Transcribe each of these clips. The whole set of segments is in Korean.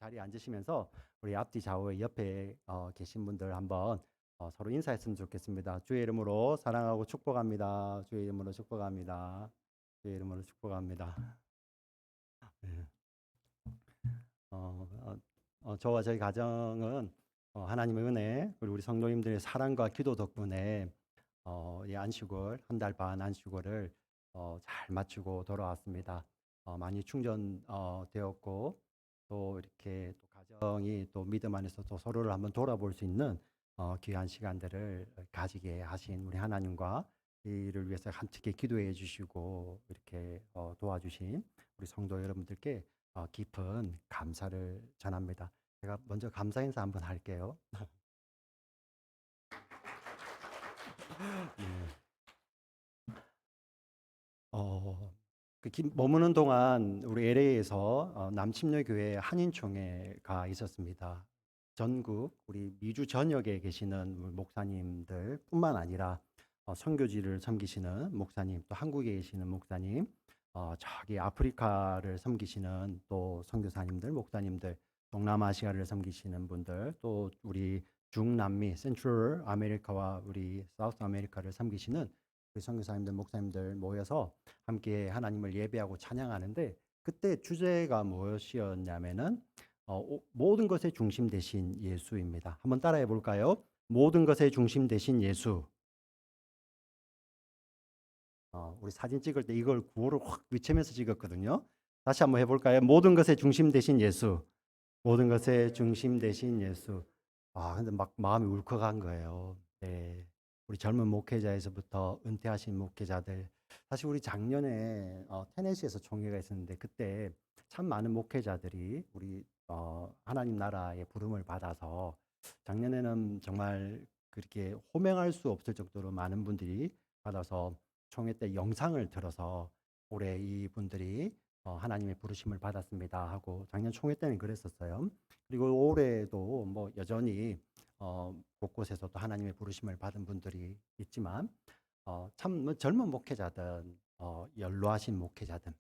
자리에 앉으시면서 우리 앞뒤 좌우 옆에 계신 분들 한번 서로 인사했으면 좋겠습니다. 주의 이름으로 사랑하고 축복합니다. 주의 이름으로 축복합니다. 주의 이름으로 축복합니다. 네. 어, 어, 저와 저희 가정은 하나님의 은혜 그리고 우리 성도님들의 사랑과 기도 덕분에 이 안식월 한 달 반 안식월을 잘 마치고 돌아왔습니다. 많이 충전 되었고 또 이렇게 또 가정이 또 믿음 안에서 또 서로를 한번 돌아볼 수 있는 귀한 시간들을 가지게 하신 우리 하나님과 이를 위해서 함께 기도해 주시고 이렇게 도와주신 우리 성도 여러분들께 깊은 감사를 전합니다. 제가 먼저 감사 인사 한번 할게요. 네. 어, 머무는 동안 우리 LA에서 남침녀교회 한인총회가 있었습니다. 전국 우리 미주 전역에 계시는 우리 목사님들 뿐만 아니라 선교지를 섬기시는 목사님, 또 한국에 계시는 목사님, 저기 아프리카를 섬기시는 또 선교사님들, 목사님들, 동남아시아를 섬기시는 분들, 또 우리 중남미, 센트럴 아메리카와 우리 사우스 아메리카를 섬기시는 우리 선교사님들, 목사님들 모여서 함께 하나님을 예배하고 찬양하는데 그때 주제가 무엇이었냐면은 모든 것의 중심 되신 예수입니다. 한번 따라해 볼까요? 모든 것의 중심 되신 예수. 우리 사진 찍을 때 이걸 구호를 확 외치면서 찍었거든요. 다시 한번 해볼까요? 모든 것의 중심 되신 예수. 모든 것의 중심 되신 예수. 근데 막 마음이 울컥한 거예요. 네. 우리 젊은 목회자에서부터 은퇴하신 목회자들. 사실 우리 작년에 테네시에서 총회가 있었는데 그때 참 많은 목회자들이 우리 하나님 나라의 부름을 받아서 작년에는 정말 그렇게 호명할 수 없을 정도로 많은 분들이 받아서 총회 때 영상을 들어서 올해 이분들이 하나님의 부르심을 받았습니다 하고 작년 총회 때는 그랬었어요. 그리고 올해도 뭐 여전히 곳곳에서 또 하나님의 부르심을 받은 분들이 있지만 참뭐 젊은 목회자든 연로하신 목회자든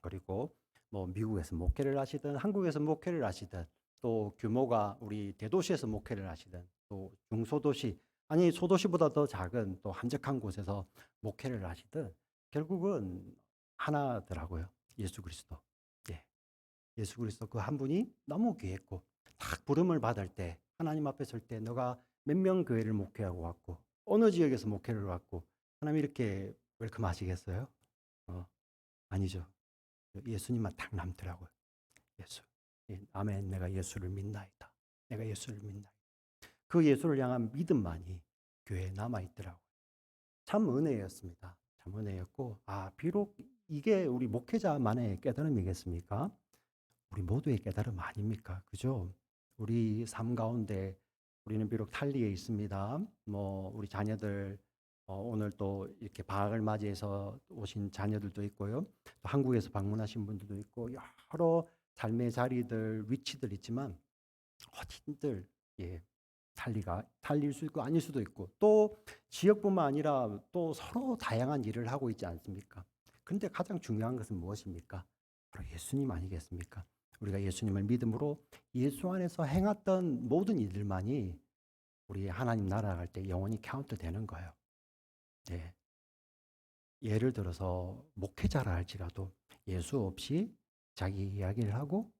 그리고 뭐 미국에서 목회를 하시든 한국에서 목회를 하시든 또 규모가 우리 대도시에서 목회를 하시든 또 중소도시 아니 소도시보다 더 작은 또 한적한 곳에서 목회를 하시든 결국은 하나더라고요. 예수 그리스도. 예. 예수 그리스도 그 한 분이 너무 귀했고 딱 부름을 받을 때 하나님 앞에 설 때 너가 몇 명 교회를 목회하고 왔고 어느 지역에서 목회를 왔고 하나님 이렇게 웰컴 하시겠어요? 어, 아니죠. 예수님만 딱 남더라고요. 예수. 예, 아멘. 내가 예수를 믿나이다. 내가 예수를 믿나이다. 그 예수를 향한 믿음만이 교회에 남아 있더라고요. 참 은혜였습니다. 참 은혜였고 비록 이게 우리 목회자만의 깨달음이겠습니까? 우리 모두의 깨달음 아닙니까? 그죠? 우리 삶 가운데 우리는 비록 탈리에 있습니다. 뭐 우리 자녀들 오늘 또 이렇게 방학을 맞이해서 오신 자녀들도 있고요. 또 한국에서 방문하신 분들도 있고 여러 삶의 자리들, 위치들 있지만 어딘들 예, 탈릴 수 있고 아닐 수도 있고 또 지역뿐만 아니라 또 서로 다양한 일을 하고 있지 않습니까? 근데 가장 중요한 것은 무엇입니까? 바로 예수님 아니겠습니까? 우리가 예수님을 믿음으로 예수 안에서 행했던 모든 일들만이 우리 하나님 나라 갈 때 영원히 카운트 되는 거예요. 네. 예를 들어서 목회자라 할지라도 예수 없이 자기 이야기를 하고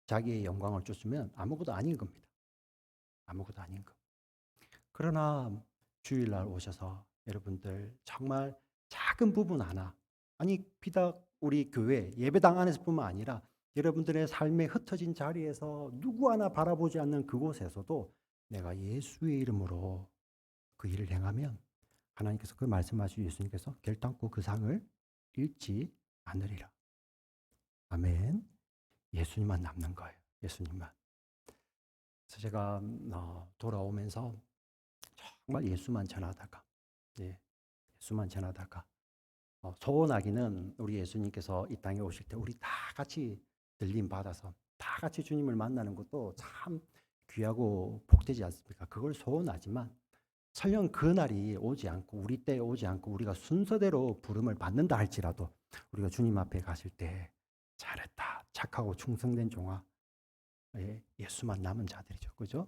자기의 영광을 쫓으면 아무것도 아닌 겁니다. 아무것도 아닌 거. 그러나 주일날 오셔서 여러분들 정말 작은 부분 하나, 아니 비단 우리 교회 예배당 안에서뿐만 아니라 여러분들의 삶에 흩어진 자리에서 누구 하나 바라보지 않는 그곳에서도 내가 예수의 이름으로 그 일을 행하면 하나님께서 그 말씀하신 예수님께서 결단코 그 상을 잃지 않으리라. 아멘. 예수님만 남는 거예요. 예수님만. 그래서 제가 돌아오면서 정말 예수만 전하다가 예, 예수만 전하다가 소원하기는 우리 예수님께서 이 땅에 오실 때 우리 다 같이 들림 받아서 다 같이 주님을 만나는 것도 참 귀하고 복되지 않습니까? 그걸 소원하지만 설령 그날이 오지 않고 우리 때에 오지 않고 우리가 순서대로 부름을 받는다 할지라도 우리가 주님 앞에 가실 때 잘했다 착하고 충성된 종아 예수만 남은 자들이죠. 그죠?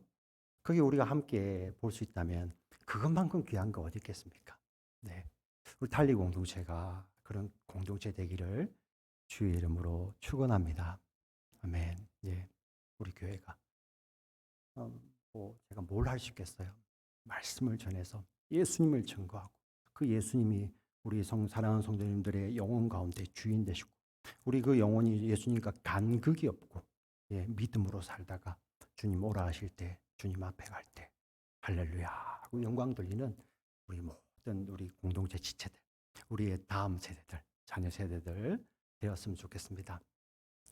그게 우리가 함께 볼 수 있다면 그것만큼 귀한 거 어디 있겠습니까? 네. 우리 달리 공동체가 그런 공동체 되기를 주의 이름으로 축원합니다. 아멘. 예. 우리 교회가 제가 뭘 할 수 있겠어요? 말씀을 전해서 예수님을 증거하고 그 예수님이 우리 사랑하는 성도님들의 영혼 가운데 주인 되시고 우리 그 영혼이 예수님과 간극이 없고 믿음으로 살다가 주님 오라 하실 때 주님 앞에 갈 때 할렐루야 하고 영광 돌리는 우리 모든 우리 공동체 지체들 우리의 다음 세대들 자녀 세대들 되었으면 좋겠습니다.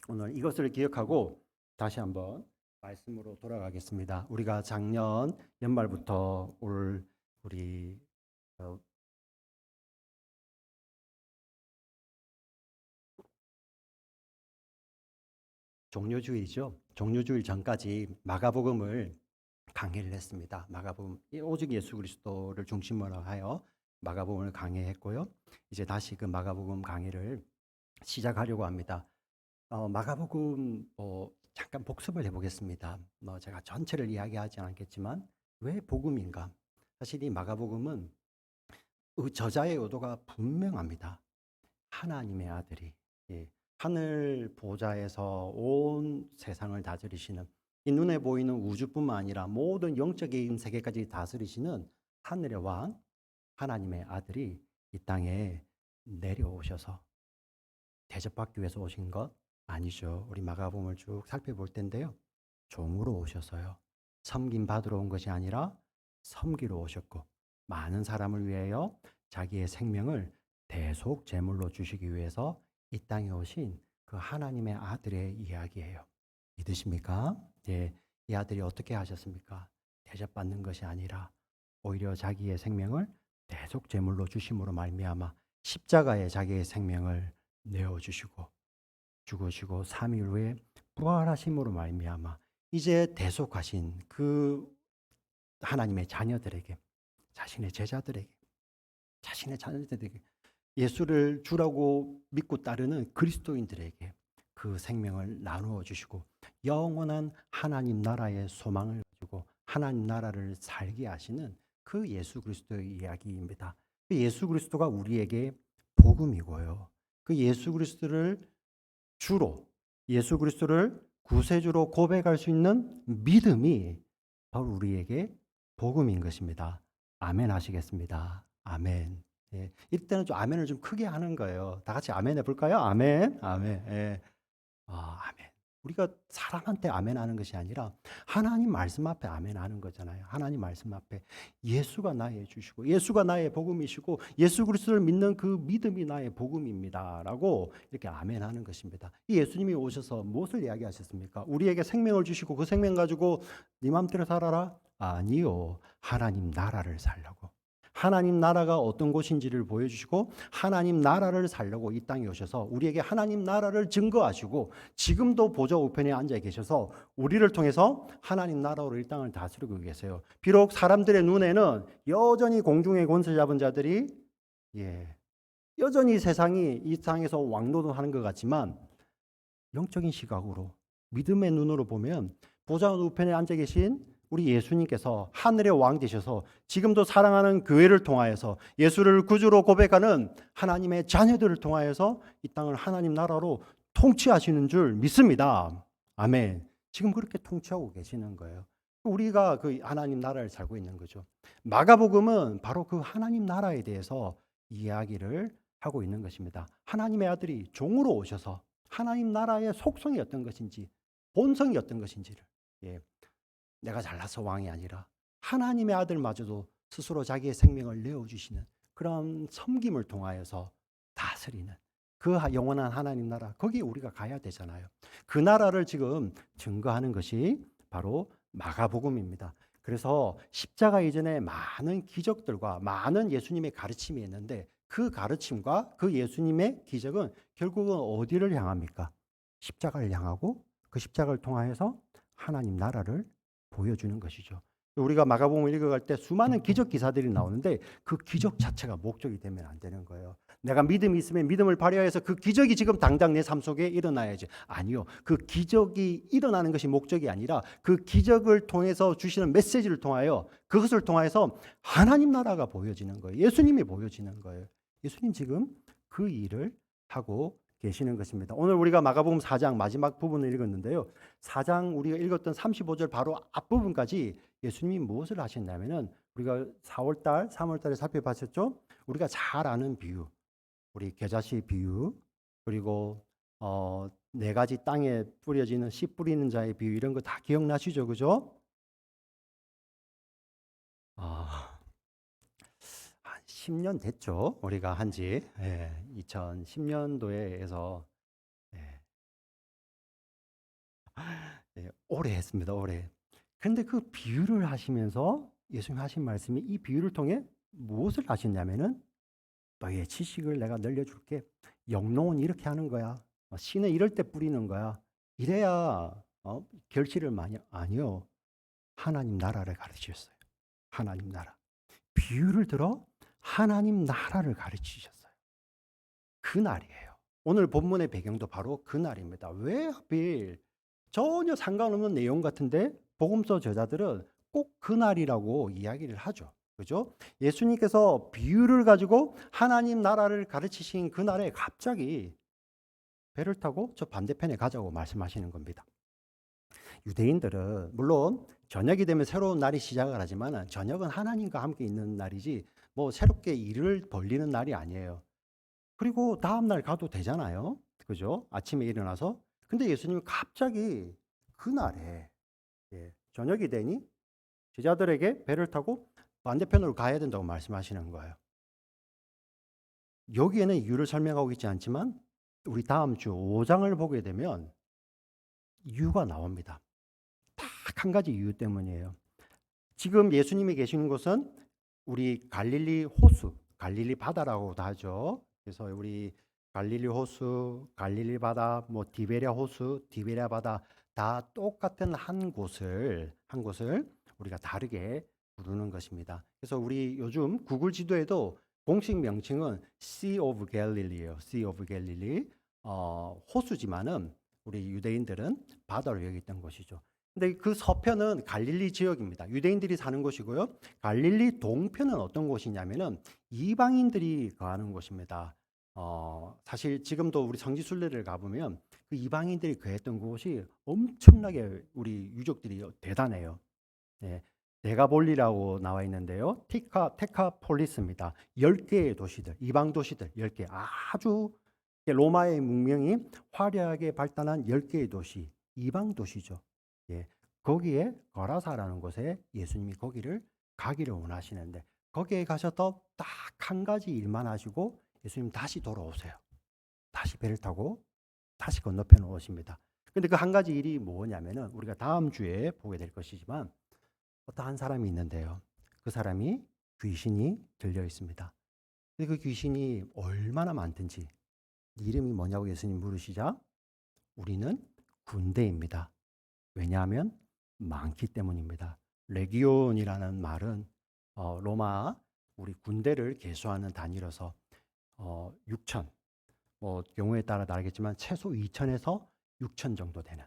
오늘 이것을 기억하고 다시 한번 말씀으로 돌아가겠습니다. 우리가 작년 연말부터 올 우리 종료주일이죠. 종료주일 전까지 마가복음을 강해를 했습니다. 마가복음 오직 예수 그리스도를 중심으로 하여 마가복음을 강해했고요. 이제 다시 그 마가복음 강해를 시작하려고 합니다. 마가복음 잠깐 복습을 해보겠습니다. 제가 전체를 이야기하지 않겠지만 왜 복음인가? 사실 이 마가복음은 저자의 의도가 분명합니다. 하나님의 아들이 하늘 보좌에서 온 세상을 다스리시는 이 눈에 보이는 우주뿐만 아니라 모든 영적인 세계까지 다스리시는 하늘의 왕 하나님의 아들이 이 땅에 내려오셔서 대접받기 위해서 오신 것 아니죠. 우리 마가복음을 쭉 살펴볼 텐데요. 종으로 오셔서요. 섬김 받으러 온 것이 아니라 섬기러 오셨고 많은 사람을 위하여 자기의 생명을 대속 제물로 주시기 위해서 이 땅에 오신 그 하나님의 아들의 이야기예요. 믿으십니까? 이 아들이 어떻게 하셨습니까? 대접받는 것이 아니라 오히려 자기의 생명을 대속 제물로 주심으로 말미암아 십자가에 자기의 생명을 내어주시고 죽으시고 3일 후에 부활하심으로 말미암아 이제 대속하신 그 하나님의 자녀들에게 자신의 제자들에게 자신의 자녀들에게 예수를 주라고 믿고 따르는 그리스도인들에게 그 생명을 나누어 주시고 영원한 하나님 나라의 소망을 가지고 하나님 나라를 살게 하시는 그 예수 그리스도의 이야기입니다. 그 예수 그리스도가 우리에게 복음이고요. 그 예수 그리스도를 주로 예수 그리스도를 구세주로 고백할 수 있는 믿음이 바로 우리에게 복음인 것입니다. 아멘 하시겠습니다. 아멘. 이때는 좀 아멘을 좀 크게 하는 거예요. 다 같이 아멘 해볼까요? 아멘. 아멘. 아멘. 우리가 사람한테 아멘 하는 것이 아니라 하나님 말씀 앞에 아멘 하는 거잖아요. 하나님 말씀 앞에 예수가 나의 주시고 예수가 나의 복음이시고 예수 그리스도를 믿는 그 믿음이 나의 복음입니다라고 이렇게 아멘 하는 것입니다. 이 예수님이 오셔서 무엇을 이야기하셨습니까? 우리에게 생명을 주시고 그 생명 가지고 네 맘대로 살아라? 아니요. 하나님 나라를 살려고. 하나님 나라가 어떤 곳인지를 보여주시고 하나님 나라를 살려고 이 땅에 오셔서 우리에게 하나님 나라를 증거하시고 지금도 보좌 우편에 앉아 계셔서 우리를 통해서 하나님 나라로 이 땅을 다스리고 계세요. 비록 사람들의 눈에는 여전히 공중의 권세 잡은 자들이 여전히 세상이 이 땅에서 왕노릇하는 것 같지만 영적인 시각으로 믿음의 눈으로 보면 보좌 우편에 앉아 계신 우리 예수님께서 하늘의 왕 되셔서 지금도 사랑하는 교회를 통하여서 예수를 구주로 고백하는 하나님의 자녀들을 통하여서 이 땅을 하나님 나라로 통치하시는 줄 믿습니다. 아멘. 지금 그렇게 통치하고 계시는 거예요. 우리가 그 하나님 나라를 살고 있는 거죠. 마가복음은 바로 그 하나님 나라에 대해서 이야기를 하고 있는 것입니다. 하나님의 아들이 종으로 오셔서 하나님 나라의 속성이 어떤 것인지 본성이 어떤 것인지를 내가 잘나서 왕이 아니라 하나님의 아들마저도 스스로 자기의 생명을 내어주시는 그런 섬김을 통하여서 다스리는 그 영원한 하나님 나라 거기에 우리가 가야 되잖아요. 그 나라를 지금 증거하는 것이 바로 마가복음입니다. 그래서 십자가 이전에 많은 기적들과 많은 예수님의 가르침이 있는데 그 가르침과 그 예수님의 기적은 결국은 어디를 향합니까? 십자가를 향하고 그 십자가를 통하여서 하나님 나라를 보여주는 것이죠. 우리가 마가복음을 읽어갈 때 수많은 기적 기사들이 나오는데 그 기적 자체가 목적이 되면 안 되는 거예요. 내가 믿음이 있으면 믿음을 발휘해서 그 기적이 지금 당장 내 삶 속에 일어나야지. 아니요. 그 기적이 일어나는 것이 목적이 아니라 그 기적을 통해서 주시는 메시지를 통하여 그것을 통해서 하나님 나라가 보여지는 거예요. 예수님이 보여지는 거예요. 예수님 지금 그 일을 하고 계시는 것입니다. 오늘 우리가 마가복음 4장 마지막 부분을 읽었는데요. 4장 우리가 읽었던 35절 바로 앞부분까지 예수님이 무엇을 하셨냐면은 우리가 4월달, 3월달에 살펴봤었죠. 우리가 잘 아는 비유, 우리 겨자씨 비유, 그리고 네 가지 땅에 뿌려지는 씨 뿌리는 자의 비유 이런 거 다 기억나시죠, 그죠? 아, 한 10년 됐죠. 우리가 한지 2010년도에서 오래 했습니다. 오래. 그런데 그 비유를 하시면서 예수님 하신 말씀이 이 비유를 통해 무엇을 하셨냐면은 너의 지식을 내가 늘려줄게. 영농은 이렇게 하는 거야. 씨는 이럴 때 뿌리는 거야. 이래야 결실을 많이 아니요. 하나님 나라를 가르치셨어요. 하나님 나라. 비유를 들어 하나님 나라를 가르치셨어요. 그 날이에요. 오늘 본문의 배경도 바로 그 날입니다. 왜 하필 전혀 상관없는 내용 같은데 복음서 저자들은 꼭 그날이라고 이야기를 하죠. 그죠? 예수님께서 비유를 가지고 하나님 나라를 가르치신 그날에 갑자기 배를 타고 저 반대편에 가자고 말씀하시는 겁니다. 유대인들은 물론 저녁이 되면 새로운 날이 시작을 하지만 저녁은 하나님과 함께 있는 날이지 뭐 새롭게 일을 벌리는 날이 아니에요. 그리고 다음 날 가도 되잖아요. 그죠? 아침에 일어나서. 근데 예수님은 갑자기 그날에 저녁이 되니 제자들에게 배를 타고 반대편으로 가야 된다고 말씀하시는 거예요. 여기에는 이유를 설명하고 있지 않지만 우리 다음 주 5장을 보게 되면 이유가 나옵니다. 딱 한 가지 이유 때문이에요. 지금 예수님이 계시는 곳은 우리 갈릴리 호수, 갈릴리 바다라고도 하죠. 그래서 우리 갈릴리 호수, 갈릴리 바다, 뭐 디베랴 호수, 디베랴 바다 다 똑같은 한 곳을 우리가 다르게 부르는 것입니다. 그래서 우리 요즘 구글 지도에도 공식 명칭은 Sea of Galilee예요. Sea of Galilee. 호수지만은 우리 유대인들은 바다로 여겼던 것이죠. 근데 그 서편은 갈릴리 지역입니다. 유대인들이 사는 곳이고요. 갈릴리 동편은 어떤 곳이냐면은 이방인들이 거하는 곳입니다. 사실 지금도 우리 성지순례를 가보면 그 이방인들이 거했던 곳이 엄청나게 우리 유족들이 대단해요. 네, 데가볼리라고 나와 있는데요. 테카폴리스입니다. 10개의 도시들, 이방 도시들 10개. 아주 로마의 문명이 화려하게 발달한 10개의 도시, 이방 도시죠. 예, 거기에 거라사라는 곳에 예수님이 거기를 가기를 원하시는데 거기에 가셔서 딱 한 가지 일만 하시고 예수님 다시 돌아오세요. 다시 배를 타고 다시 건너편으로 오십니다. 근데 그 한 가지 일이 뭐냐면은 우리가 다음 주에 보게 될 것이지만 어떠한 사람이 있는데요. 그 사람이 귀신이 들려 있습니다. 근데 그 귀신이 얼마나 많든지 이름이 뭐냐고 예수님 물으시자 우리는 군대입니다. 왜냐하면 많기 때문입니다. 레기온이라는 말은 로마 우리 군대를 계수하는 단위로서 6천 뭐 경우에 따라 다르겠지만 최소 2천에서 6천 정도 되는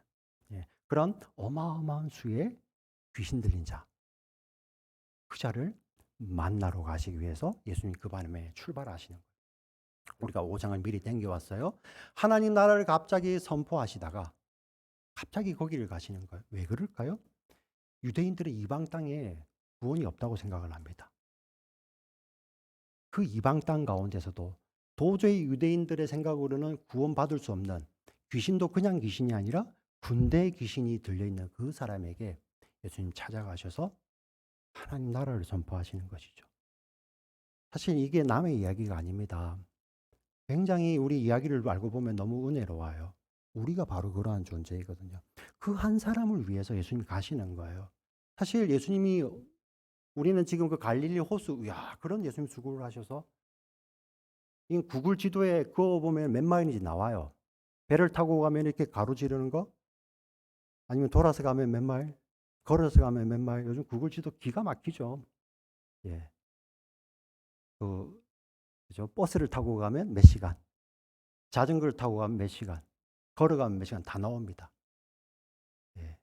그런 어마어마한 수의 귀신 들린 자, 그 자를 만나러 가시기 위해서 예수님 그 밤에 출발하시는 거예요. 우리가 5장을 미리 땡겨왔어요. 하나님 나라를 갑자기 선포하시다가 갑자기 거기를 가시는 거예요. 왜 그럴까요? 유대인들의 이방 땅에 구원이 없다고 생각을 합니다. 그 이방 땅 가운데서도 도저히 유대인들의 생각으로는 구원받을 수 없는 귀신도 그냥 귀신이 아니라 군대 귀신이 들려있는 그 사람에게 예수님 찾아가셔서 하나님 나라를 선포하시는 것이죠. 사실 이게 남의 이야기가 아닙니다. 굉장히 우리 이야기를 알고 보면 너무 은혜로워요. 우리가 바로 그러한 존재이거든요. 그 한 사람을 위해서 예수님이 가시는 거예요. 사실 예수님이 우리는 지금 그 갈릴리 호수, 야 그런 예수님 수고를 하셔서 이 구글 지도에 그거 보면 몇 마일인지 나와요. 배를 타고 가면 이렇게 가로지르는 거, 아니면 돌아서 가면 몇 마일? 걸어서 가면 몇 마일, 요즘 구글 지도 기가 막히죠. 예. 그죠? 버스를 타고 가면 몇 시간, 자전거를 타고 가면 몇 시간, 걸어가면 몇 시간 다 나옵니다. 예.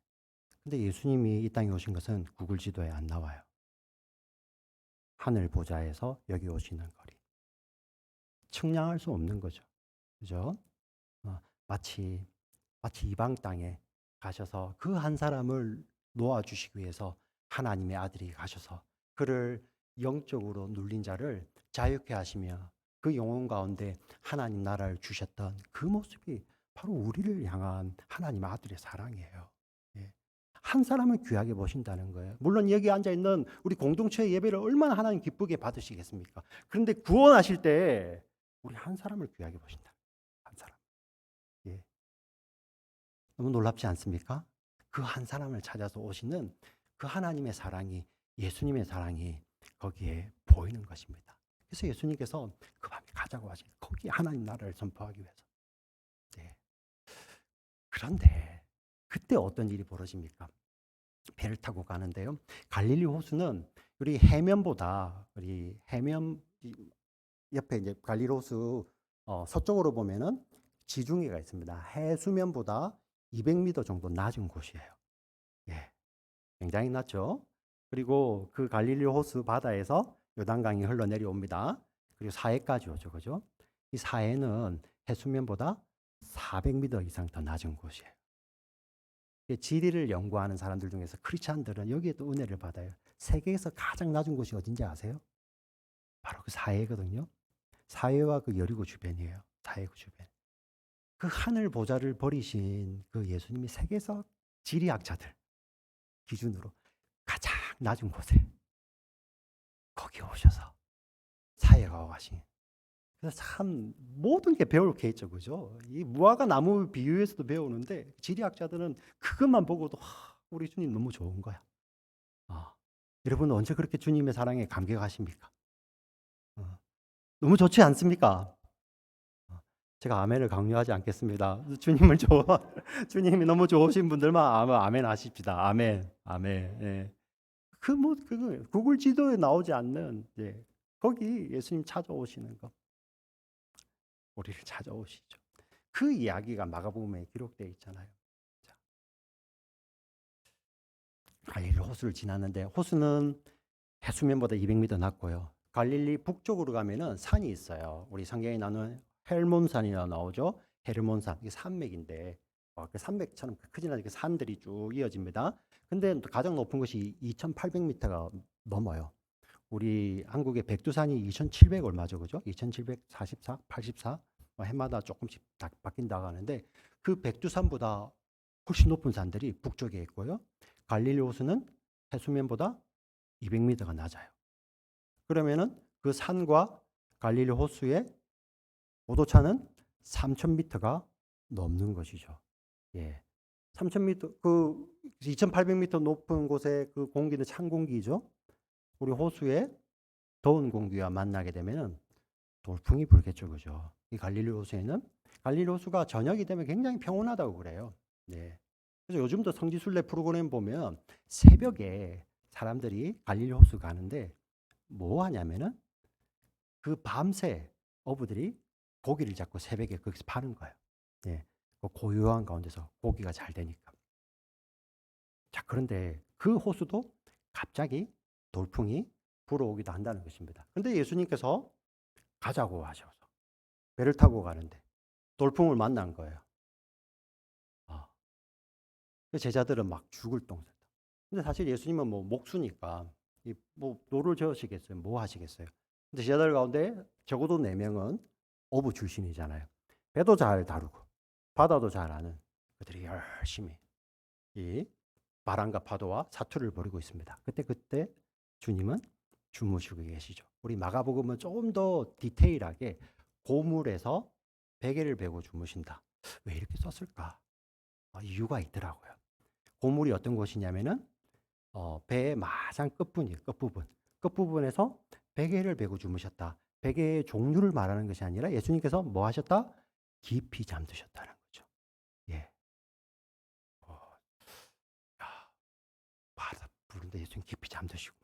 근데 예수님이 이 땅에 오신 것은 구글 지도에 안 나와요. 하늘 보좌에서 여기 오시는 거리. 측량할 수 없는 거죠. 그죠? 마치 이방 땅에 가셔서 그 한 사람을 놓아주시기 위해서 하나님의 아들이 가셔서 그를 영적으로 눌린 자를 자유케 하시며 그 영혼 가운데 하나님 나라를 주셨던 그 모습이 바로 우리를 향한 하나님 아들의 사랑이에요. 예. 한 사람을 귀하게 보신다는 거예요. 물론 여기 앉아있는 우리 공동체의 예배를 얼마나 하나님 기쁘게 받으시겠습니까? 그런데 구원하실 때 우리 한 사람을 귀하게 보신다. 한 사람. 예. 너무 놀랍지 않습니까? 그 한 사람을 찾아서 오시는 그 하나님의 사랑이, 예수님의 사랑이 거기에 보이는 것입니다. 그래서 예수님께서 그 밤에 가자고 하신 거기 하나님 나라를 선포하기 위해서. 네. 그런데 그때 어떤 일이 벌어집니까? 배를 타고 가는데요. 갈릴리 호수는 우리 해면보다 우리 해면 옆에 이제 갈릴리 호수 서쪽으로 보면은 지중해가 있습니다. 해수면보다 200m 정도 낮은 곳이에요. 예, 굉장히 낮죠. 그리고 그 갈릴리 호수 바다에서 요단강이 흘러내려옵니다. 그리고 사해까지 오죠, 그죠? 이 사해는 해수면보다 400m 이상 더 낮은 곳이에요. 지리를 연구하는 사람들 중에서 크리스찬들은 여기에 또 은혜를 받아요. 세계에서 가장 낮은 곳이 어딘지 아세요? 바로 그 사해거든요. 사해와 그 여리고 주변이에요. 사해 그 주변. 그 하늘 보좌를 버리신 그 예수님이 세계에서 지리학자들 기준으로 가장 낮은 곳에 거기 오셔서 사해가 가신. 그래서 참 모든 게 배울 게 있죠, 그죠? 이 무화과 나무 비유에서도 배우는데 지리학자들은 그것만 보고도 우리 주님 너무 좋은 거야. 여러분 언제 그렇게 주님의 사랑에 감격하십니까? 너무 좋지 않습니까? 제가 아멘을 강요하지 않겠습니다. 주님을 주님이 너무 좋으신 분들만 아멘 하십시다. 아멘, 아멘. 예. 그거 구글 지도에 나오지 않는 거기 예수님 찾아오시는 거, 우리를 찾아오시죠. 그 이야기가 마가복음에 기록되어 있잖아요. 자, 갈릴리 호수를 지났는데 호수는 해수면보다 200m 낮고요. 갈릴리 북쪽으로 가면은 산이 있어요. 우리 성경에 나오는 헬몬산이라 나오죠. 헤르몬산 이게 산맥인데 그 산맥처럼 크진 않게 산들이 쭉 이어집니다. 근데 가장 높은 곳이 2,800m가 넘어요. 우리 한국의 백두산이 2,700 얼마죠, 그죠? 2,744, 84 해마다 조금씩 바뀐다고 하는데 그 백두산보다 훨씬 높은 산들이 북쪽에 있고요. 갈릴리 호수는 해수면보다 200m가 낮아요. 그러면은 그 산과 갈릴리 호수의 고도차는 3,000m가 넘는 것이죠. 예. 3,000m, 그 2,800m 높은 곳에 그 공기는 찬 공기죠. 우리 호수에 더운 공기와 만나게 되면은 돌풍이 불겠죠, 그죠? 이 갈릴리 호수에는 갈릴리 호수가 저녁이 되면 굉장히 평온하다고 그래요. 네. 그래서 요즘도 성지순례 프로그램 보면 새벽에 사람들이 갈릴리 호수 가는데 뭐 하냐면은 그 밤새 어부들이 고기를 잡고 새벽에 거기서 파는 거예요. 예. 그 고요한 가운데서 고기가 잘 되니까. 자, 그런데 그 호수도 갑자기 돌풍이 불어오기도 한다는 것입니다. 근데 예수님께서 가자고 하셔서 배를 타고 가는데 돌풍을 만난 거예요. 그 제자들은 막 죽을 똥. 근데 사실 예수님은 뭐 목수니까 뭐 노를 저으시겠어요? 뭐 하시겠어요? 근데 제자들 가운데 적어도 4명은 어부 출신이잖아요. 배도 잘 다루고 바다도 잘 아는 그들이 열심히 이 바람과 파도와 사투를 벌이고 있습니다. 그때 주님은 주무시고 계시죠. 우리 마가복음은 조금 더 디테일하게 고물에서 베개를 베고 주무신다. 왜 이렇게 썼을까? 이유가 있더라고요. 고물이 어떤 곳이냐면은 배의 마장 끝부분에서 베개를 베고 주무셨다. 베개의 종류를 말하는 것이 아니라 예수님께서 뭐 하셨다? 깊이 잠드셨다는 거죠. 예. 야, 근데 예수님 깊이 잠드시고.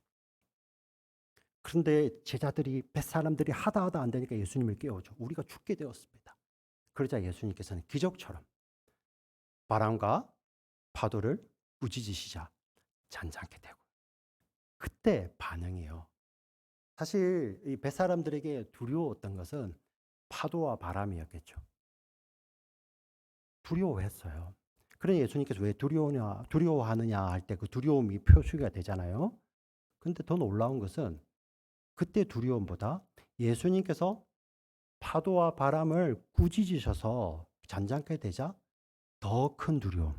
그런데 제자들이 뱃사람들이 하다 안 되니까 예수님을 깨워줘. 우리가 죽게 되었습니다. 그러자 예수님께서는 기적처럼 바람과 파도를 꾸짖으시자 잔잔케 되고. 그때 반응이에요. 사실 이 뱃사람들에게 두려웠던 것은 파도와 바람이었겠죠. 두려워했어요. 그러니 예수님께서 왜 두려워하느냐 할 때 그 두려움이 표시가 되잖아요. 근데 더 놀라운 것은 그때 두려움보다 예수님께서 파도와 바람을 꾸짖으셔서 잔잔케 되자 더 큰 두려움.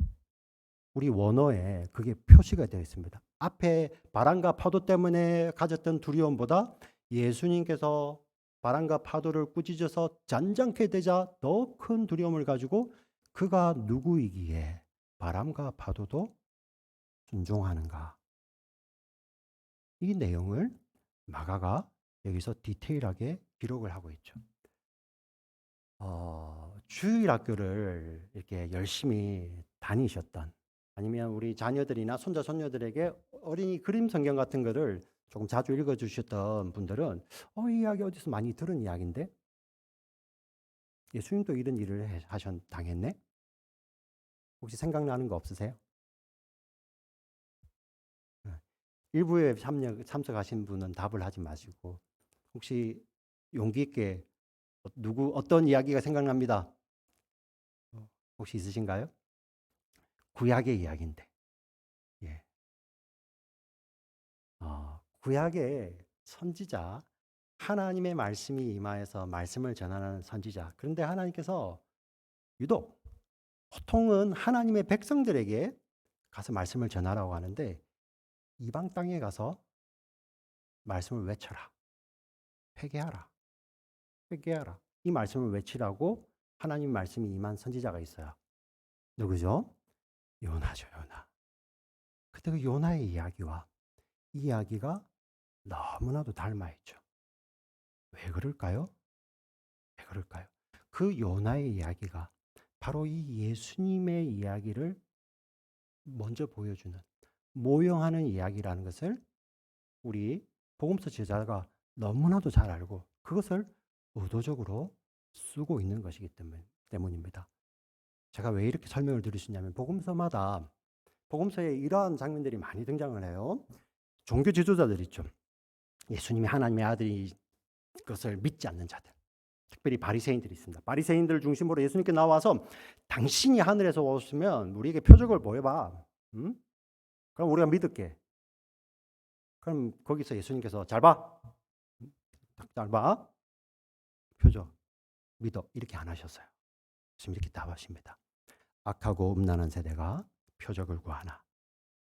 우리 원어에 그게 표시가 되어 있습니다. 앞에 바람과 파도 때문에 가졌던 두려움보다 예수님께서 바람과 파도를 꾸짖어서 잔잔케 되자 더 큰 두려움을 가지고 그가 누구이기에 바람과 파도도 순종하는가. 이 내용을 마가가 여기서 디테일하게 기록을 하고 있죠. 주일학교를 이렇게 열심히 다니셨던, 아니면 우리 자녀들이나 손자 손녀들에게 어린이 그림 성경 같은 거를 조금 자주 읽어주셨던 분들은 이 이야기 어디서 많이 들은 이야기인데 예수님도 이런 일을 당했네? 혹시 생각나는 거 없으세요? 일부에 참석하신 분은 답을 하지 마시고 혹시 용기 있게 어떤 이야기가 생각납니다. 혹시 있으신가요? 구약의 이야기인데. 예. 구약의 선지자, 하나님의 말씀이 임하여서 말씀을 전하는 선지자. 그런데 하나님께서 유독 보통은 하나님의 백성들에게 가서 말씀을 전하라고 하는데 이방 땅에 가서 말씀을 외쳐라. 회개하라. 회개하라. 이 말씀을 외치라고 하나님 말씀이 임한 선지자가 있어요. 누구죠? 요나죠, 요나. 그때 그 요나의 이야기와 이 이야기가 너무나도 닮아있죠. 왜 그럴까요? 왜 그럴까요? 그 요나의 이야기가 바로 이 예수님의 이야기를 먼저 보여주는, 모형하는 이야기라는 것을 우리 복음서 제자가 너무나도 잘 알고 그것을 의도적으로 쓰고 있는 것이기 때문입니다. 제가 왜 이렇게 설명을 드리시냐면 복음서마다 복음서에 이러한 장면들이 많이 등장을 해요. 종교 지도자들 있죠. 예수님이 하나님의 아들이 것을 믿지 않는 자들. 특별히 바리새인들이 있습니다. 바리새인들 중심으로 예수님께 나와서 당신이 하늘에서 오시면 우리에게 표적을 보여봐. 응? 그럼 우리가 믿을게. 그럼 거기서 예수님께서 잘 봐. 잘 봐. 표적. 믿어. 이렇게 안 하셨어요. 지금 이렇게 답하십니다. 악하고 음란한 세대가 표적을 구하나.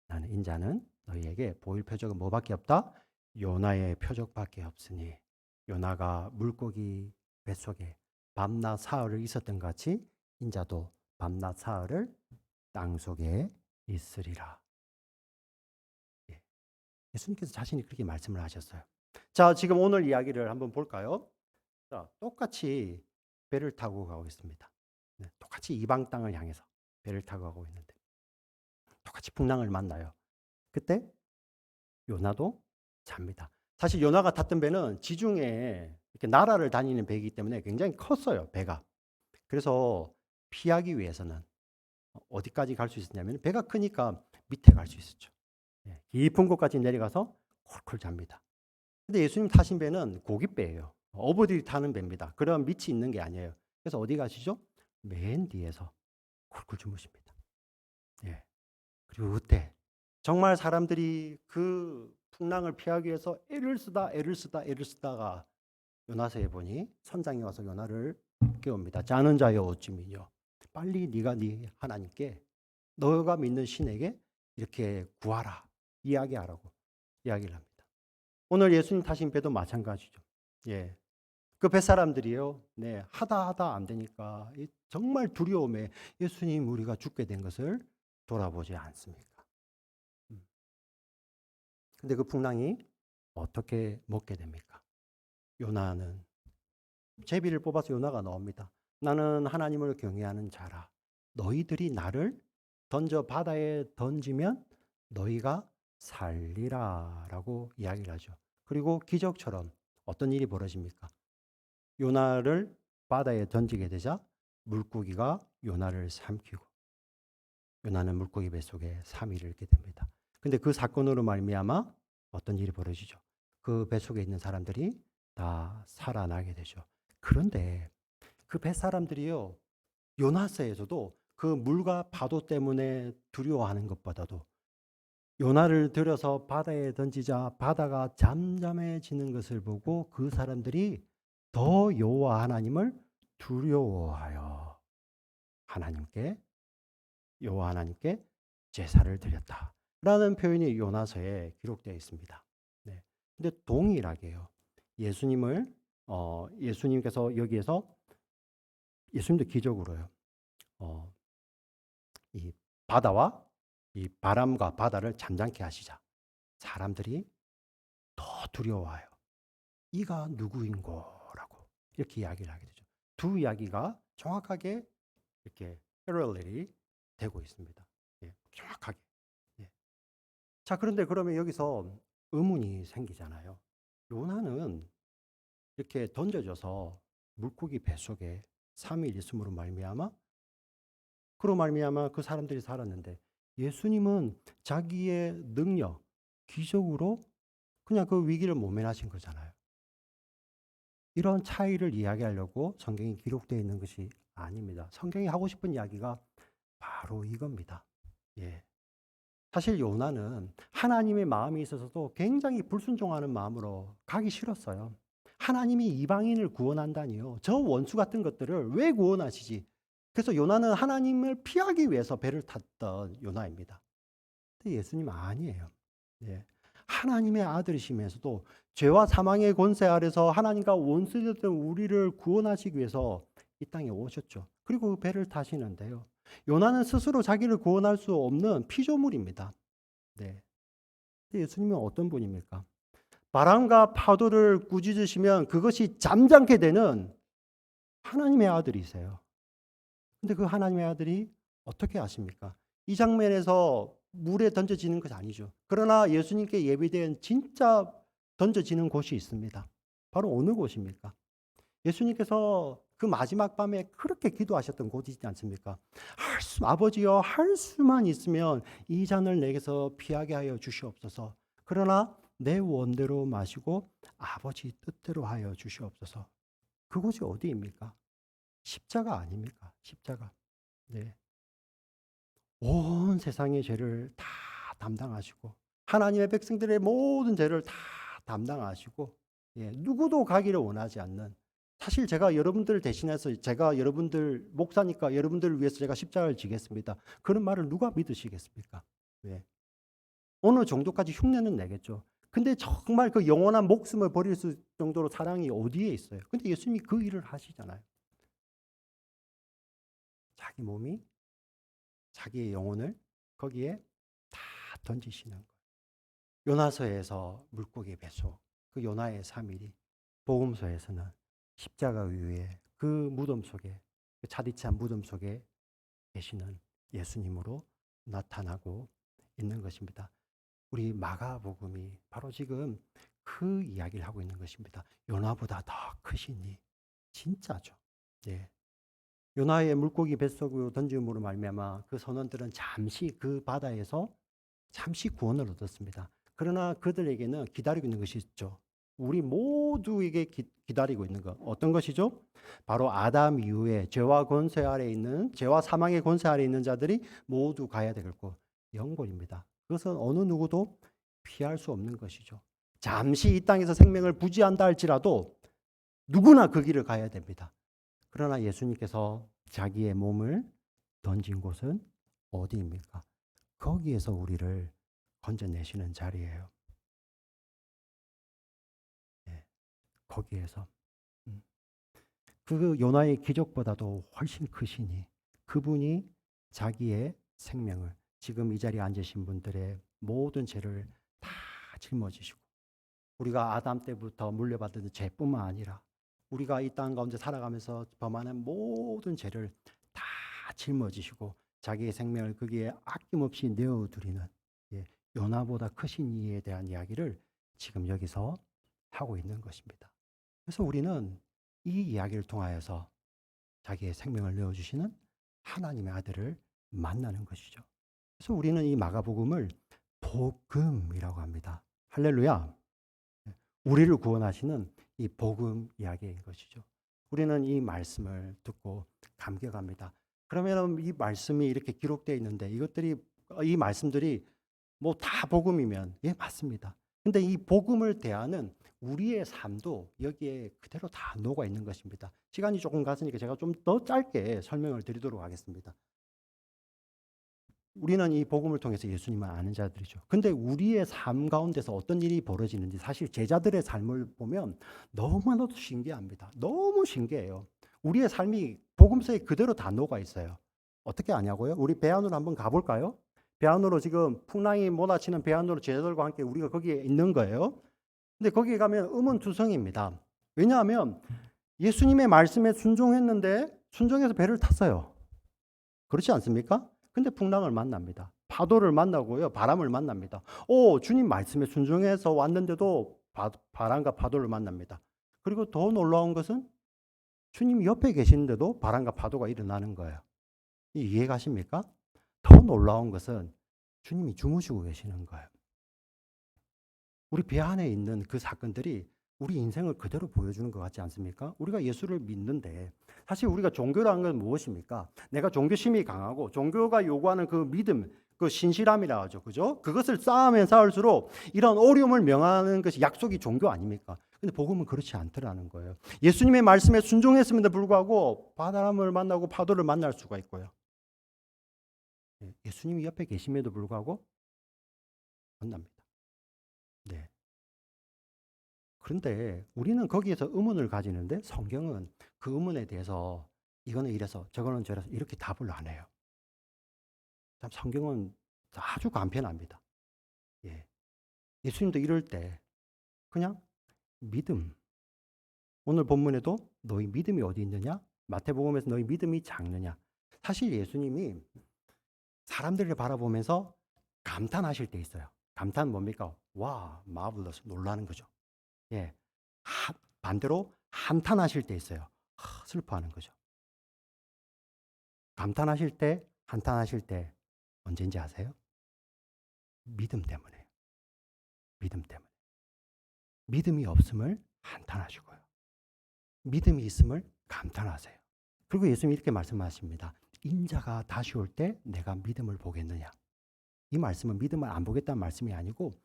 나는 인자는 너희에게 보일 표적은 뭐밖에 없다? 요나의 표적밖에 없으니. 요나가 물고기 뱃속에 밤낮 사흘을 있었던 같이 인자도 밤낮 사흘을 땅속에 있으리라. 예수님께서 자신이 그렇게 말씀을 하셨어요. 자, 지금 오늘 이야기를 한번 볼까요? 자, 똑같이 배를 타고 가고 있습니다. 네, 똑같이 이방 땅을 향해서 배를 타고 가고 있는데 똑같이 풍랑을 만나요. 그때 요나도 잡니다. 사실 요나가 탔던 배는 지중해 이렇게 나라를 다니는 배이기 때문에 굉장히 컸어요, 배가. 그래서 피하기 위해서는 어디까지 갈 수 있었냐면 배가 크니까 밑에 갈 수 있었죠. 깊은 곳까지 내려가서 콜콜 잡니다. 근데 예수님 타신 배는 고깃배예요. 어부들이 타는 배입니다. 그런 밑이 있는 게 아니에요. 그래서 어디 가시죠? 맨 뒤에서 콜콜 주무십니다. 예. 그리고 그때 정말 사람들이 그 풍랑을 피하기 위해서 애를 쓰다가 요나서에 보니 선장이 와서 요나를 깨웁니다. 자는 자여 어찌 미뇨. 빨리 네가 네 하나님께 너가 믿는 신에게 이렇게 구하라. 이야기하라고 이야기를 합니다. 오늘 예수님 타신 배도 마찬가지죠. 예. 그 뱃사람들이요. 네. 하다 안 되니까 정말 두려움에 예수님 우리가 죽게 된 것을 돌아보지 않습니까? 근데 그 풍랑이 어떻게 먹게 됩니까? 요나는 제비를 뽑아서 요나가 나옵니다. 나는 하나님을 경외하는 자라. 너희들이 나를 던져 바다에 던지면 너희가 살리라라고 이야기를 하죠. 그리고 기적처럼 어떤 일이 벌어집니까? 요나를 바다에 던지게 되자 물고기가 요나를 삼키고 요나는 물고기 뱃속에 3일을 있게 됩니다. 근데 그 사건으로 말미암아 어떤 일이 벌어지죠? 그 뱃속에 있는 사람들이 다 살아나게 되죠. 그런데 그 뱃사람들이요, 요나서에서도 그 물과 파도 때문에 두려워하는 것보다도 요나를 들여서 바다에 던지자 바다가 잠잠해지는 것을 보고 그 사람들이 더 여호와 하나님을 두려워하여 하나님께 여호와 하나님께 제사를 드렸다라는 표현이 요나서에 기록되어 있습니다. 네. 근데 동일하게요. 예수님을 예수님께서 여기에서 예수님도 기적으로요. 어, 이 바다와 이 바람과 바다를 잠잠케 하시자 사람들이 더 두려워하여 이가 누구인고라고 이렇게 이야기를 하게 되죠. 두 이야기가 정확하게 이렇게 패러렐이 되고 있습니다. 예, 정확하게. 예. 자, 그런데 그러면 여기서 의문이 생기잖아요. 요나는 이렇게 던져져서 물고기 뱃속에 3일 있음으로 말미암아 그로 말미암아 그 사람들이 살았는데 예수님은 자기의 능력, 기적으로 그냥 그 위기를 모면하신 거잖아요. 이런 차이를 이야기하려고 성경이 기록되어 있는 것이 아닙니다. 성경이 하고 싶은 이야기가 바로 이겁니다. 예. 사실 요나는 하나님의 마음이 있어서도 굉장히 불순종하는 마음으로 가기 싫었어요. 하나님이 이방인을 구원한다니요. 저 원수 같은 것들을 왜 구원하시지? 그래서 요나는 하나님을 피하기 위해서 배를 탔던 요나입니다. 근데 예수님 아니에요. 예. 하나님의 아들이시면서도 죄와 사망의 권세 아래서 하나님과 원수였던 우리를 구원하시기 위해서 이 땅에 오셨죠. 그리고 그 배를 타시는데요. 요나는 스스로 자기를 구원할 수 없는 피조물입니다. 네. 근데 예수님은 어떤 분입니까? 바람과 파도를 꾸짖으시면 그것이 잠잠게 되는 하나님의 아들이세요. 근데 그 하나님의 아들이 어떻게 아십니까? 이 장면에서 물에 던져지는 것이 아니죠. 그러나 예수님께 예비된 진짜 던져지는 곳이 있습니다. 바로 어느 곳입니까? 예수님께서 그 마지막 밤에 그렇게 기도하셨던 곳이지 않습니까? 아버지여, 할 수만 있으면 이 잔을 내게서 피하게 하여 주시옵소서. 그러나 내 원대로 마시고 아버지 뜻대로 하여 주시옵소서. 그곳이 어디입니까? 십자가 아닙니까? 십자가. 네. 온 세상의 죄를 다 담당하시고 하나님의 백성들의 모든 죄를 다 담당하시고 예, 누구도 가기를 원하지 않는 사실 제가 여러분들을 대신해서 제가 여러분들 목사니까 여러분들을 위해서 제가 십자가를 지겠습니다. 그런 말을 누가 믿으시겠습니까? 예. 어느 정도까지 흉내는 내겠죠. 근데 정말 그 영원한 목숨을 버릴 정도로 사랑이 어디에 있어요? 근데 예수님이 그 일을 하시잖아요. 자기 몸이 자기의 영혼을 거기에 다 던지시는 거예요. 요나서에서 물고기 뱃속, 그 요나의 3일이 복음서에서는 십자가 위에 그 무덤 속에 그 차디찬 무덤 속에 계시는 예수님으로 나타나고 있는 것입니다. 우리 마가복음이 바로 지금 그 이야기를 하고 있는 것입니다. 요나보다 더 크시니 진짜죠. 예. 요나의 물고기 뱃속으로 던짐으로 말미암아 그 선원들은 잠시 그 바다에서 잠시 구원을 얻었습니다. 그러나 그들에게는 기다리고 있는 것이 있죠. 우리 모두에게 기다리고 있는 것 어떤 것이죠? 바로 아담 이후에 죄와 권세 아래 있는 죄와 사망의 권세 아래 있는 자들이 모두 가야 될 곳 영벌입니다. 그것은 어느 누구도 피할 수 없는 것이죠. 잠시 이 땅에서 생명을 부지한다 할지라도 누구나 그 길을 가야 됩니다. 그러나 예수님께서 자기의 몸을 던진 곳은 어디입니까? 거기에서 우리를 건져내시는 자리예요. 네, 거기에서. 음. 그 요나의 기적보다도 훨씬 크시니 그분이 자기의 생명을 지금 이 자리에 앉으신 분들의 모든 죄를 다 짊어지시고 우리가 아담 때부터 물려받은 죄뿐만 아니라 우리가 이 땅 가운데 살아가면서 범하는 모든 죄를 다 짊어지시고 자기의 생명을 거기에 아낌없이 내어드리는 예, 요나보다 크신 이에 대한 이야기를 지금 여기서 하고 있는 것입니다. 그래서 우리는 이 이야기를 통하여서 자기의 생명을 내어주시는 하나님의 아들을 만나는 것이죠. 그래서 우리는 이 마가복음을 복음이라고 합니다. 할렐루야. 우리를 구원하시는 이 복음 이야기인 것이죠. 우리는 이 말씀을 듣고 감격합니다. 그러면 이 말씀이 이렇게 기록되어 있는데 이 말씀들이 뭐 다 복음이면 예, 맞습니다. 근데 이 복음을 대하는 우리의 삶도 여기에 그대로 다 녹아 있는 것입니다. 시간이 조금 갔으니까 제가 좀 더 짧게 설명을 드리도록 하겠습니다. 우리는 이 복음을 통해서 예수님을 아는 자들이죠. 근데 우리의 삶 가운데서 어떤 일이 벌어지는지 사실 제자들의 삶을 보면 너무나도 신기합니다. 너무 신기해요. 우리의 삶이 복음서에 그대로 다 녹아 있어요. 어떻게 아냐고요? 우리 배안으로 한번 가볼까요? 배안으로 지금 풍랑이 몰아치는 배안으로 제자들과 함께 우리가 거기에 있는 거예요. 근데 거기에 가면 의문투성입니다. 왜냐하면 예수님의 말씀에 순종했는데 순종해서 배를 탔어요. 그렇지 않습니까? 근데 풍랑을 만납니다. 파도를 만나고요. 바람을 만납니다. 주님 말씀에 순종해서 왔는데도 바람과 파도를 만납니다. 그리고 더 놀라운 것은 주님 옆에 계시는데도 바람과 파도가 일어나는 거예요. 이해가십니까? 더 놀라운 것은 주님이 주무시고 계시는 거예요. 우리 배 안에 있는 그 사건들이 우리 인생을 그대로 보여주는 것 같지 않습니까? 우리가 예수를 믿는데 사실 우리가 종교라는 건 무엇입니까? 내가 종교심이 강하고 종교가 요구하는 그 믿음, 그 신실함이라 하죠. 그죠? 그것을 쌓으면 쌓을수록 이런 어려움을 명하는 것이 약속이 종교 아닙니까? 근데 복음은 그렇지 않더라는 거예요. 예수님의 말씀에 순종했음에도 불구하고 바람을 만나고 파도를 만날 수가 있고요. 예수님이 옆에 계심에도 불구하고 만납니다. 네. 그런데 우리는 거기에서 의문을 가지는데 성경은 그 의문에 대해서 이거는 이래서 저거는 저래서 이렇게 답을 안 해요. 참 성경은 아주 간편합니다. 예. 예수님도 이럴 때 그냥 믿음. 오늘 본문에도 너희 믿음이 어디 있느냐? 마태복음에서 너희 믿음이 작느냐? 사실 예수님이 사람들을 바라보면서 감탄하실 때 있어요. 감탄 뭡니까? 와, 마블러스 놀라는 거죠. 예. 반대로 한탄하실 때 있어요. 슬퍼하는 거죠. 감탄하실 때, 한탄하실 때 언제인지 아세요? 믿음 때문에. 믿음 때문에. 믿음이 없음을 한탄하시고요. 믿음이 있음을 감탄하세요. 그리고 예수님이 이렇게 말씀하십니다. 인자가 다시 올 때 내가 믿음을 보겠느냐. 이 말씀은 믿음을 안 보겠다는 말씀이 아니고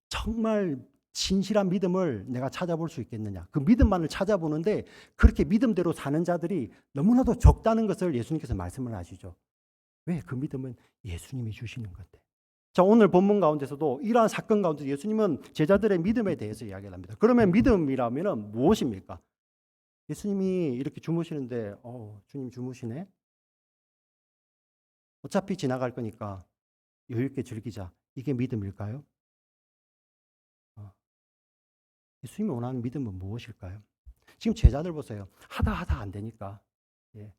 정말 진실한 믿음을 내가 찾아볼 수 있겠느냐. 그 믿음만을 찾아보는데 그렇게 믿음대로 사는 자들이 너무나도 적다는 것을 예수님께서 말씀을 하시죠. 왜? 그 믿음은 예수님이 주시는 건데. 자, 오늘 본문 가운데서도 이러한 사건 가운데 예수님은 제자들의 믿음에 대해서 이야기를 합니다. 그러면 믿음이라면 무엇입니까? 예수님이 이렇게 주무시는데, 주님 주무시네? 어차피 지나갈 거니까 여유 있게 즐기자. 이게 믿음일까요? 어, 예수님이 원하는 믿음은 무엇일까요? 지금 제자들 보세요. 하다 안 되니까. 예.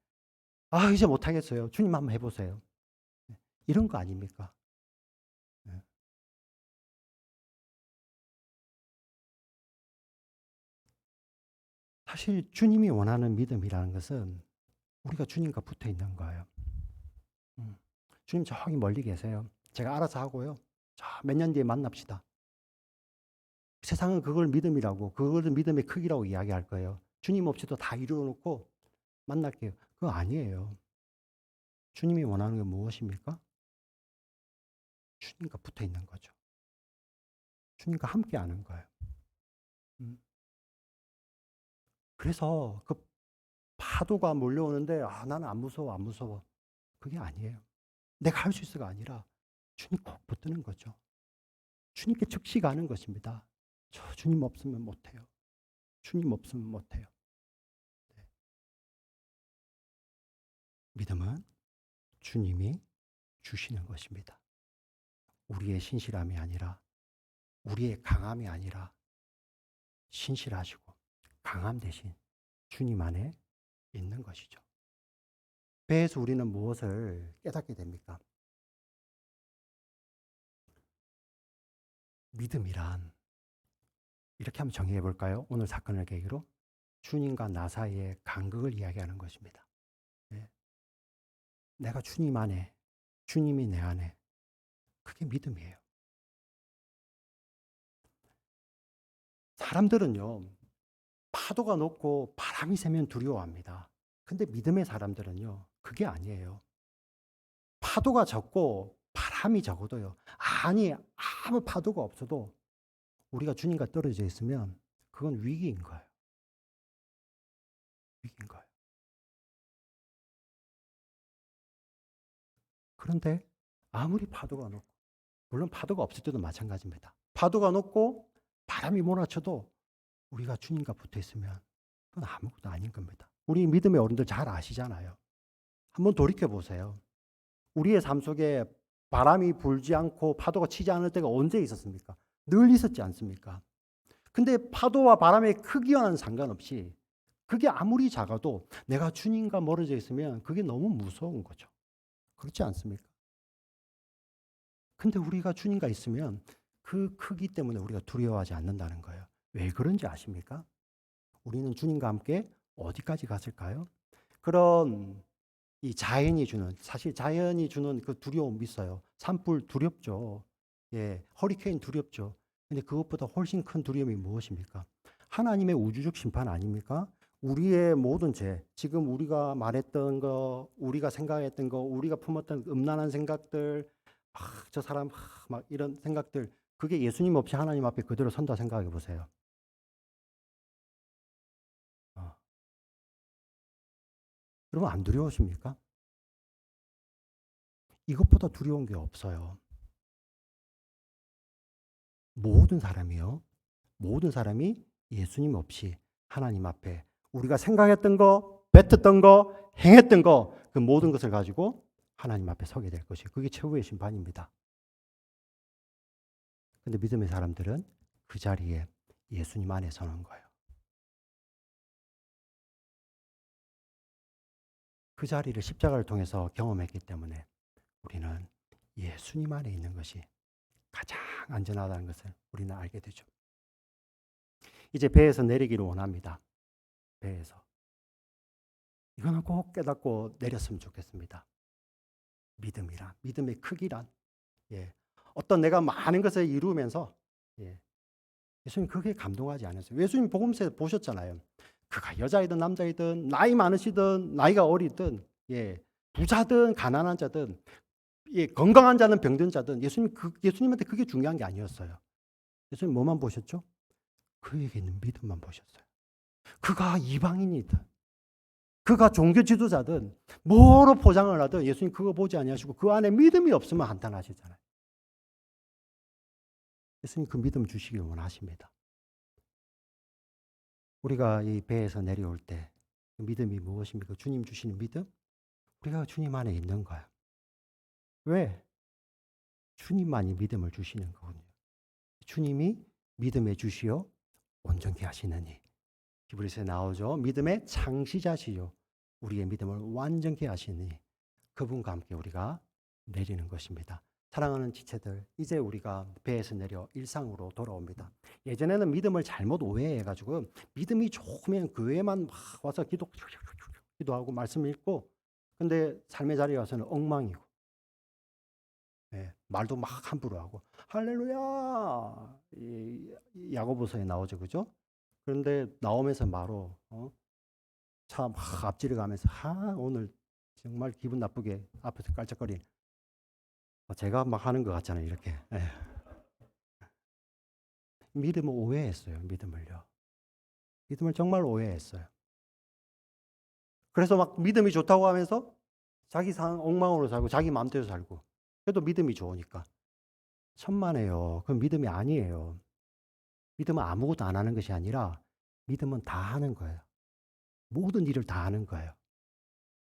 이제 못하겠어요. 주님 한번 해보세요. 이런 거 아닙니까? 예. 사실 주님이 원하는 믿음이라는 것은 우리가 주님과 붙어 있는 거예요. 음. 주님 저기 멀리 계세요. 제가 알아서 하고요. 몇 년 뒤에 만납시다. 세상은 그걸 믿음이라고, 그걸 믿음의 크기라고 이야기할 거예요. 주님 없이도 다 이루어 놓고 만날게요. 그거 아니에요. 주님이 원하는 게 무엇입니까? 주님과 붙어 있는 거죠. 주님과 함께 하는 거예요. 음. 그래서 그 파도가 몰려오는데 나는 안 무서워, 안 무서워. 그게 아니에요. 내가 할 수 있어가 아니라 주님 꼭 붙드는 거죠. 주님께 즉시 가는 것입니다. 저 주님 없으면 못해요. 주님 없으면 못해요. 네. 믿음은 주님이 주시는 것입니다. 우리의 신실함이 아니라, 우리의 강함이 아니라 신실하시고 강함 대신 주님 안에 있는 것이죠. 배에서 우리는 무엇을 깨닫게 됩니까? 믿음이란 이렇게 한번 정의해 볼까요? 오늘 사건을 계기로 주님과 나 사이의 간극을 이야기하는 것입니다. 예. 내가 주님 안에, 주님이 내 안에, 그게 믿음이에요. 사람들은요, 파도가 높고 바람이 세면 두려워합니다. 근데 믿음의 사람들은요, 그게 아니에요. 파도가 적고 바람이 적어도요, 아니, 아무 파도가 없어도 우리가 주님과 떨어져 있으면 그건 위기인 거예요. 위기인 거예요. 그런데 아무리 파도가 높고, 물론 파도가 없을 때도 마찬가지입니다. 파도가 높고 바람이 몰아쳐도 우리가 주님과 붙어 있으면 그건 아무것도 아닌 겁니다. 우리 믿음의 어른들 잘 아시잖아요. 한번 돌이켜 보세요. 우리의 삶 속에 바람이 불지 않고 파도가 치지 않을 때가 언제 있었습니까? 늘 있었지 않습니까? 근데 파도와 바람의 크기와는 상관없이 그게 아무리 작아도 내가 주님과 멀어져 있으면 그게 너무 무서운 거죠. 그렇지 않습니까? 근데 우리가 주님과 있으면 그 크기 때문에 우리가 두려워하지 않는다는 거예요. 왜 그런지 아십니까? 우리는 주님과 함께 어디까지 갔을까요? 그런 이 자연이 주는, 사실 자연이 주는 그 두려움 있어요. 산불 두렵죠. 예, 허리케인 두렵죠. 근데 그것보다 훨씬 큰 두려움이 무엇입니까? 하나님의 우주적 심판 아닙니까? 우리의 모든 죄, 지금 우리가 말했던 거, 우리가 생각했던 거, 우리가 품었던 음란한 생각들, 저 사람 막 이런 생각들, 그게 예수님 없이 하나님 앞에 그대로 선다 생각해 보세요. 어. 여러분 안 두려우십니까? 이것보다 두려운 게 없어요. 모든 사람이요. 모든 사람이 예수님 없이 하나님 앞에 우리가 생각했던 거, 뱉었던 거, 행했던 거, 그 모든 것을 가지고 하나님 앞에 서게 될 것이에요. 그게 최후의 심판입니다. 근데 믿음의 사람들은 그 자리에 예수님 안에 서는 거예요. 그 자리를 십자가를 통해서 경험했기 때문에 우리는 예수님 안에 있는 것이 가장 안전하다는 것을 우리는 알게 되죠. 이제 배에서 내리기를 원합니다. 배에서. 이거는 꼭 깨닫고 내렸으면 좋겠습니다. 믿음이란, 믿음의 크기란, 예. 어떤 내가 많은 것을 이루면서, 예. 예수님 그게 감동하지 않았어요. 예수님 복음서에 보셨잖아요. 그가 여자이든 남자이든 나이 많으시든 나이가 어리든, 예. 부자든 가난한 자든, 예. 건강한 자든 병든 자든 예수님한테 그게 중요한 게 아니었어요. 예수님 뭐만 보셨죠? 그에게 있는 믿음만 보셨어요. 그가 이방인이든 그가 종교 지도자든 뭐로 포장을 하든 예수님 그거 보지 아니하시고 그 안에 믿음이 없으면 한탄하시잖아요. 예수님 그 믿음 주시길 원하십니다. 우리가 이 배에서 내려올 때 그 믿음이 무엇입니까? 주님 주시는 믿음? 우리가 주님 안에 있는 거야. 왜? 주님만이 믿음을 주시는 거거든요. 주님이 믿음의 주시요 온전케 하시느니. 히브리서에 나오죠. 믿음의 창시자시요 우리의 믿음을 완전케 하시니 그분과 함께 우리가 내리는 것입니다. 사랑하는 지체들, 이제 우리가 배에서 내려 일상으로 돌아옵니다. 예전에는 믿음을 잘못 오해해가지고 믿음이 좋으면 교회만 막 와서 기도하고 말씀 읽고, 근데 삶의 자리에 와서는 엉망이고, 예, 말도 막 함부로 하고 할렐루야 야고보서에 나오죠, 그죠? 그런데 나오면서 바로 차 막 앞지르 가면서 오늘 정말 기분 나쁘게 앞에서 깔짝거린 제가 막 하는 것 같잖아요, 이렇게. 예. 믿음을 오해했어요, 믿음을요. 믿음을 정말 오해했어요. 그래서 막 믿음이 좋다고 하면서 자기 상 엉망으로 살고 자기 마음대로 살고, 그래도 믿음이 좋으니까. 천만에요. 그건 믿음이 아니에요. 믿음은 아무것도 안 하는 것이 아니라 믿음은 다 하는 거예요. 모든 일을 다 하는 거예요.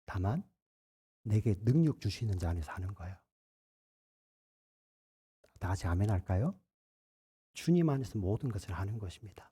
다만 내게 능력 주시는 자 안에서 하는 거예요. 다 같이 아멘 할까요? 주님 안에서 모든 것을 하는 것입니다.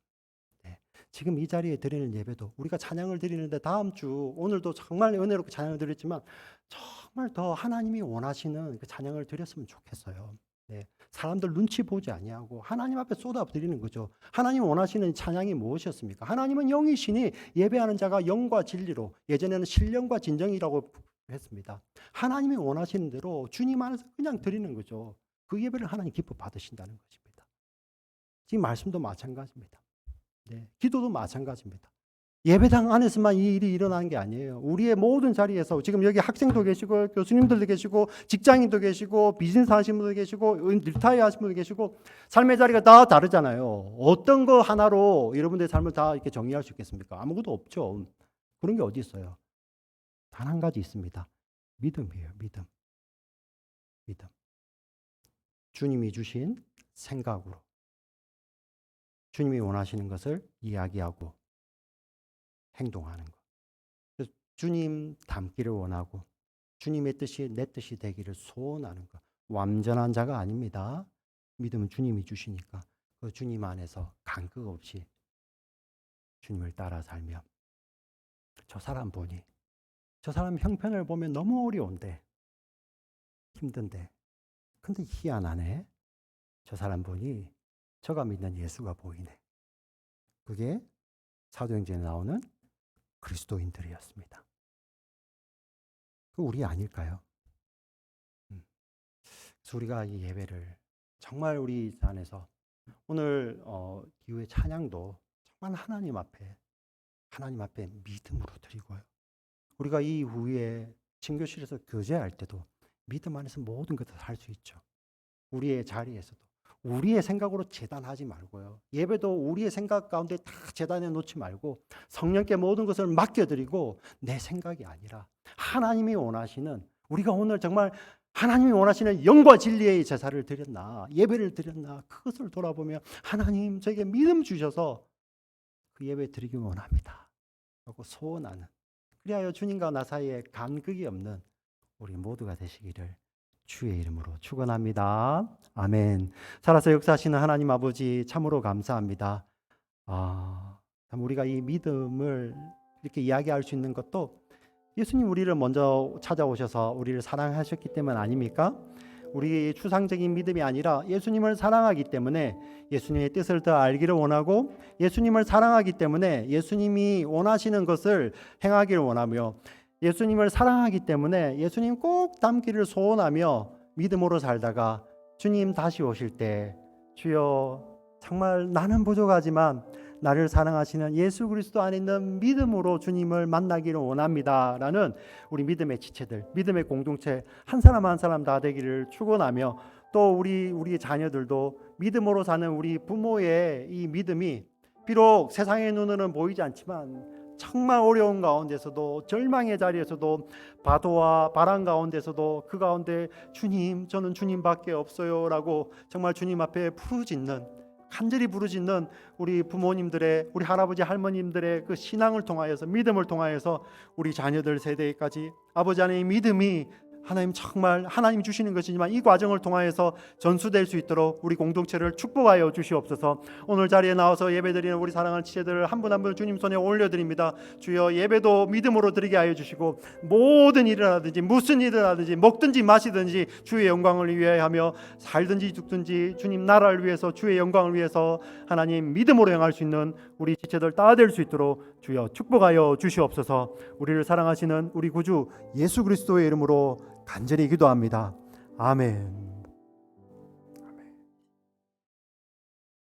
네. 지금 이 자리에 드리는 예배도 우리가 찬양을 드리는데 다음 주 오늘도 정말 은혜롭게 찬양을 드렸지만 정말 더 하나님이 원하시는 그 찬양을 드렸으면 좋겠어요. 네, 사람들 눈치 보지 아니하고 하나님 앞에 쏟아드리는 거죠. 하나님 원하시는 찬양이 무엇이었습니까? 하나님은 영이시니 예배하는 자가 영과 진리로, 예전에는 신령과 진정이라고 했습니다. 하나님이 원하시는 대로 주님 안에서 그냥 드리는 거죠. 그 예배를 하나님 기뻐 받으신다는 것입니다. 지금 말씀도 마찬가지입니다. 네, 기도도 마찬가지입니다. 예배당 안에서만 이 일이 일어나는 게 아니에요. 우리의 모든 자리에서, 지금 여기 학생도 계시고 교수님들도 계시고 직장인도 계시고 비즈니스 하시는 분도 계시고 리타이어 하시는 분도 계시고, 삶의 자리가 다 다르잖아요. 어떤 거 하나로 여러분들의 삶을 다 이렇게 정의할 수 있겠습니까? 아무것도 없죠. 그런 게 어디 있어요? 단 한 가지 있습니다. 믿음이에요. 믿음. 믿음. 주님이 주신 생각으로 주님이 원하시는 것을 이야기하고 행동하는 것. 그래서 주님 닮기를 원하고 주님의 뜻이 내 뜻이 되기를 소원하는 것. 완전한 자가 아닙니다. 믿음은 주님이 주시니까 그 주님 안에서 간극 없이 주님을 따라 살며, 저 사람 보니, 저 사람 형편을 보면 너무 어려운데, 힘든데, 근데 희한하네. 저 사람 보니 저가 믿는 예수가 보이네. 그게 사도행전에 나오는 그리스도인들이었습니다. 그 우리 아닐까요? 그래서 우리가 이 예배를 정말 우리 안에서 오늘 기후의 찬양도 정말 하나님 앞에 믿음으로 드리고요. 우리가 이 후에 친교실에서 교제할 때도 믿음 안에서 모든 것을 할 수 있죠. 우리의 자리에서도 우리의 생각으로 재단하지 말고요. 예배도 우리의 생각 가운데 다 재단해 놓지 말고 성령께 모든 것을 맡겨드리고, 내 생각이 아니라 하나님이 원하시는, 우리가 오늘 정말 하나님이 원하시는 영과 진리의 제사를 드렸나, 예배를 드렸나, 그것을 돌아보며 하나님 저에게 믿음 주셔서 그 예배 드리기 원합니다 라고 소원하는, 그리하여 주님과 나 사이에 간극이 없는 우리 모두가 되시기를 주의 이름으로 축원합니다. 아멘. 살아서 역사하시는 하나님 아버지 참으로 감사합니다. 참 우리가 이 믿음을 이렇게 이야기할 수 있는 것도 예수님 우리를 먼저 찾아오셔서 우리를 사랑하셨기 때문 아닙니까? 우리 추상적인 믿음이 아니라 예수님을 사랑하기 때문에 예수님의 뜻을 더 알기를 원하고, 예수님을 사랑하기 때문에 예수님이 원하시는 것을 행하기를 원하며, 예수님을 사랑하기 때문에 예수님 꼭 닮기를 소원하며 믿음으로 살다가 주님 다시 오실 때, 주여 정말 나는 부족하지만 나를 사랑하시는 예수 그리스도 안에 있는 믿음으로 주님을 만나기를 원합니다 라는 우리 믿음의 지체들, 믿음의 공동체 한 사람 한 사람 다 되기를 축원하며, 또 우리 자녀들도 믿음으로 사는 우리 부모의 이 믿음이 비록 세상의 눈으로는 보이지 않지만 정말 어려운 가운데서도, 절망의 자리에서도, 파도와 바람 가운데서도 그 가운데 주님 저는 주님밖에 없어요 라고 정말 주님 앞에 부르짖는, 간절히 부르짖는 우리 부모님들의, 우리 할아버지 할머님들의 그 신앙을 통하여서, 믿음을 통하여서 우리 자녀들 세대까지 아버지 안에 믿음이 하나님 정말 하나님 주시는 것이지만 이 과정을 통하여서 전수될 수 있도록 우리 공동체를 축복하여 주시옵소서. 오늘 자리에 나와서 예배드리는 우리 사랑하는 지체들 한 분 한 분 주님 손에 올려드립니다. 주여 예배도 믿음으로 드리게 하여 주시고, 모든 일을 하든지 무슨 일을 하든지 먹든지 마시든지 주의 영광을 위하여 하며, 살든지 죽든지 주님 나라를 위해서 주의 영광을 위해서 하나님 믿음으로 행할 수 있는 우리 지체들 다 될 수 있도록 주여 축복하여 주시옵소서. 우리를 사랑하시는 우리 구주 예수 그리스도의 이름으로 간절히 기도합니다. 아멘.